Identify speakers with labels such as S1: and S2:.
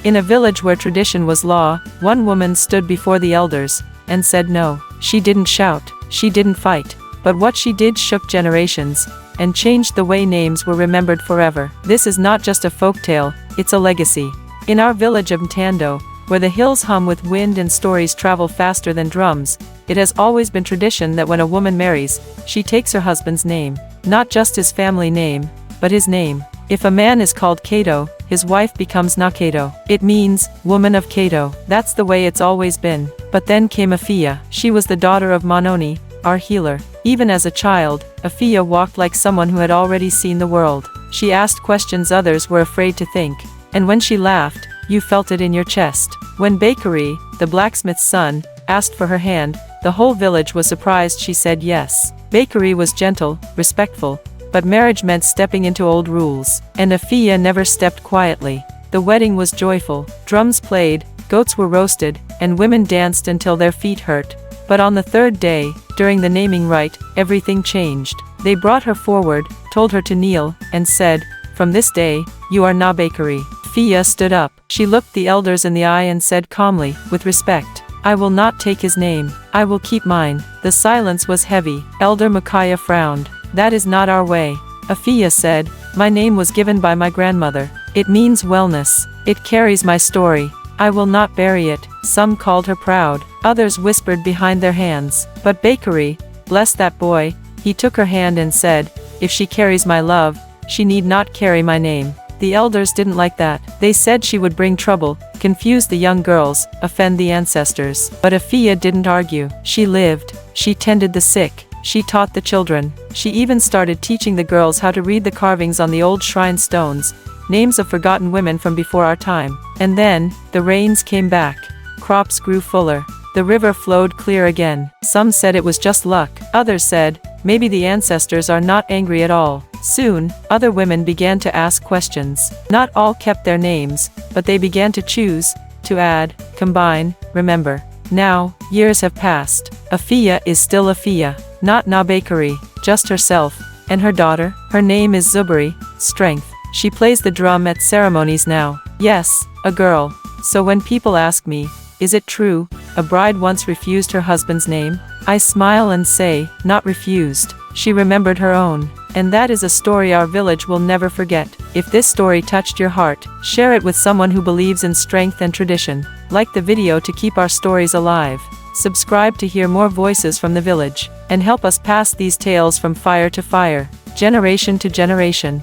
S1: In a village where tradition was law, one woman stood before the elders and said no. She didn't shout, she didn't fight, but what she did shook generations and changed the way names were remembered forever. This is not just a folktale, it's a legacy. In our village of Ntando, where the hills hum with wind and stories travel faster than drums, it has always been tradition that when a woman marries, she takes her husband's name. Not just his family name, but his name. If a man is called Kato, his wife becomes Nakato. It means, woman of Kato. That's the way it's always been. But then came Afiya. She was the daughter of Manoni, our healer. Even as a child, Afiya walked like someone who had already seen the world. She asked questions others were afraid to think. And when she laughed, you felt it in your chest. When Bakery, the blacksmith's son, asked for her hand, the whole village was surprised she said yes. Bakery was gentle, respectful, but marriage meant stepping into old rules. And Afiya never stepped quietly. The wedding was joyful, drums played, goats were roasted, and women danced until their feet hurt. But on the third day, during the naming rite, everything changed. They brought her forward, told her to kneel, and said, "From this day, you are Na Bakery." Afiya stood up. She looked the elders in the eye and said calmly, with respect, "I will not take his name. I will keep mine." The silence was heavy. Elder Micaiah frowned. "That is not our way." Afiya said, "My name was given by my grandmother. It means wellness. It carries my story. I will not bury it." Some called her proud. Others whispered behind their hands. But Bakery, bless that boy, he took her hand and said, "If she carries my love, she need not carry my name." The elders didn't like that. They said she would bring trouble, confuse the young girls, offend the ancestors. But Afiya didn't argue. She lived. She tended the sick. She taught the children. She even started teaching the girls how to read the carvings on the old shrine stones, names of forgotten women from before our time. And then, the rains came back. Crops grew fuller. The river flowed clear again. Some said it was just luck. Others said, maybe the ancestors are not angry at all. Soon, other women began to ask questions. Not all kept their names, but they began to choose, to add, combine, remember. Now, years have passed. Afiya is still Afiya, not Na Bakery, just herself. And her daughter, her name is Zuberi, strength. She plays the drum at ceremonies now. Yes, a girl. So when people ask me, is it true, a bride once refused her husband's name? I smile and say, not refused. She remembered her own. And that is a story our village will never forget. If this story touched your heart, share it with someone who believes in strength and tradition. Like the video to keep our stories alive. Subscribe to hear more voices from the village, and help us pass these tales from fire to fire, generation to generation.